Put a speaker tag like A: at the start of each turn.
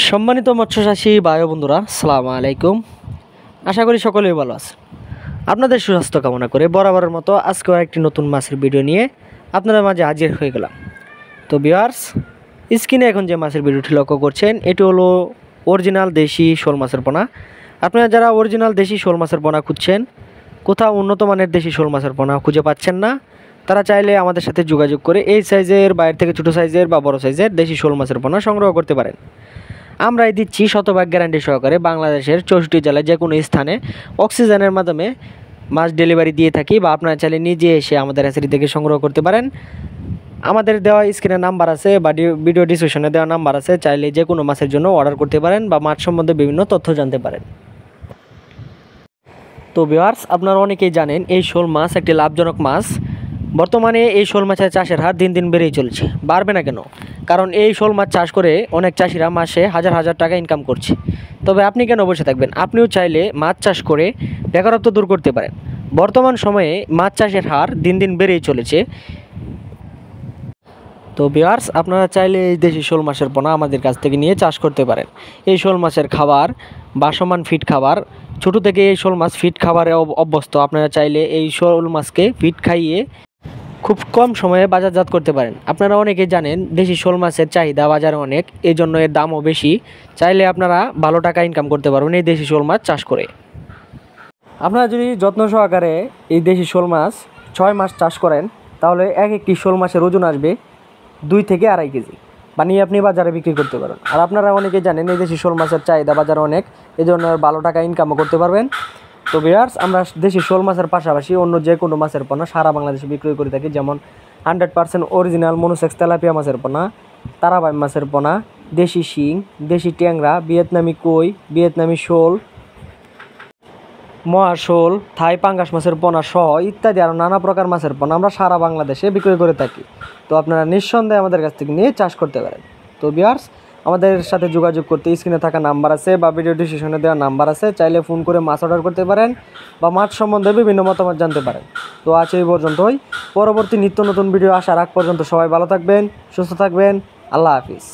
A: সম্মানিত মৎস্যচাষী ভাই বন্ধুরা, আসসালামু আলাইকুম। আশা করি সকলেই ভালো আছে। আপনাদের সুস্বাস্থ্য কামনা করে বরাবরের মতো আজকেও একটি নতুন মাছের ভিডিও নিয়ে আপনাদের মাঝে হাজির হয়ে গেলাম। তো ভিউয়ার্স, স্ক্রিনে এখন যে মাছের ভিডিওটি লক্ষ্য করছেন এটি হলো অরিজিনাল দেশি শোল মাছের পোনা। আপনারা যারা অরিজিনাল দেশি শোল মাছের পোনা খুঁজছেন, কোথাও উন্নত মানের দেশি শোল মাছের পোনা খুঁজে পাচ্ছেন না, তারা চাইলে আমাদের সাথে যোগাযোগ করে এই সাইজের, বাইরে থেকে ছোটো সাইজের বা বড় সাইজের দেশি শোল মাছের পোনা সংগ্রহ করতে পারেন। আমরাই দিচ্ছি শতভাগ গ্যারান্টি সহকারে বাংলাদেশের 64 জেলায় যে কোনো স্থানে অক্সিজেনের মাধ্যমে মাছ ডেলিভারি দিয়ে থাকি, বা আপনারা চাইলে নিজে এসে আমাদের হ্যাচারি থেকে সংগ্রহ করতে পারেন। আমাদের দেওয়া স্ক্রিনে নাম্বার আছে বা ভিডিও ডিসক্রিপশনে দেওয়া নাম্বার আছে, চাইলে যে কোনো মাছের জন্য অর্ডার করতে পারেন বা মাছ সম্বন্ধে বিভিন্ন তথ্য জানতে পারেন। তো ভিউয়ার্স, আপনারা অনেকেই জানেন এই শোল মাছ একটি লাভজনক মাছ। বর্তমানে এই শোল মাছের চাষের হার দিন দিন বেড়েই চলছে। বাড়বে না কেন? কারণ এই শোল মাছ চাষ করে অনেক চাষিরা মাসে হাজার হাজার টাকা ইনকাম করছে। তবে আপনি কেন বসে থাকবেন? আপনিও চাইলে মাছ চাষ করে বেকারত্ব দূর করতে পারেন। বর্তমান সময়ে মাছ চাষের হার দিন দিন বেড়েই চলেছে। তো ভিউয়ার্স, আপনারা চাইলে এই দেশি শোল মাছের পোনা আমাদের কাছ থেকে নিয়ে চাষ করতে পারেন। এই শোল মাছের খাবার বাসমান ফিট খাবার, ছোটো থেকে এই শোল মাছ ফিট খাবারে অভ্যস্ত। আপনারা চাইলে এই শোল মাছকে ফিট খাইয়ে খুব কম সময়ে বাজারজাত করতে পারেন। আপনারা অনেকেই জানেন দেশি শোল মাছের চাহিদা বাজারে অনেক, এই জন্য এর দামও বেশি। চাইলে আপনারা ভালো টাকা ইনকাম করতে পারবেন এই দেশি শোল মাছ চাষ করে। আপনারা যদি যত্ন সহকারে এই দেশি শোল মাছ 6 মাস চাষ করেন, তাহলে একটি শোল মাছের ওজন আসবে 2 থেকে 2.5 কেজি। বানিয়ে আপনি বাজারে বিক্রি করতে পারেন। আর আপনারা অনেকেই জানেন এই দেশি শোল মাছের চাহিদা বাজারে অনেক, এই জন্য ভালো টাকা ইনকামও করতে পারবেন। তো ভিউয়ার্স, আমরা দেশি শোল মাছের পাশাপাশি অন্য যে কোনো মাছের পোনা সারা বাংলাদেশে বিক্রয় করে থাকি, যেমন 100% অরিজিনাল মনোসেক্স তেলাপিয়া মাছের পোনা, তারাবাই মাছের পোনা, দেশি শিং, দেশি ট্যাংরা, ভিয়েতনামি কই, ভিয়েতনামি শোল, মহাশোল, থাই পাঙ্গাস মাছের পোনা সহ ইত্যাদি আরও নানা প্রকার মাছের পোনা আমরা সারা বাংলাদেশে বিক্রয় করে থাকি। তো আপনারা নিঃসন্দেহে আমাদের কাছ থেকে নিয়ে চাষ করতে পারেন। তো ভিউয়ার্স, আমাদের সাথে যোগাযোগ করতে স্ক্রিনে থাকা নাম্বার আছে বা ভিডিও ডিসক্রিপশনে দেওয়া নাম্বার আছে, চাইলে ফোন করে মাছ অর্ডার করতে পারেন বা মাছ সম্বন্ধে বিভিন্ন মতামত জানতে পারেন। তো আজ এই পর্যন্তই। পরবর্তী নিত্য নতুন ভিডিও আসার আগ পর্যন্ত সবাই ভালো থাকবেন, সুস্থ থাকবেন। আল্লাহ হাফিজ।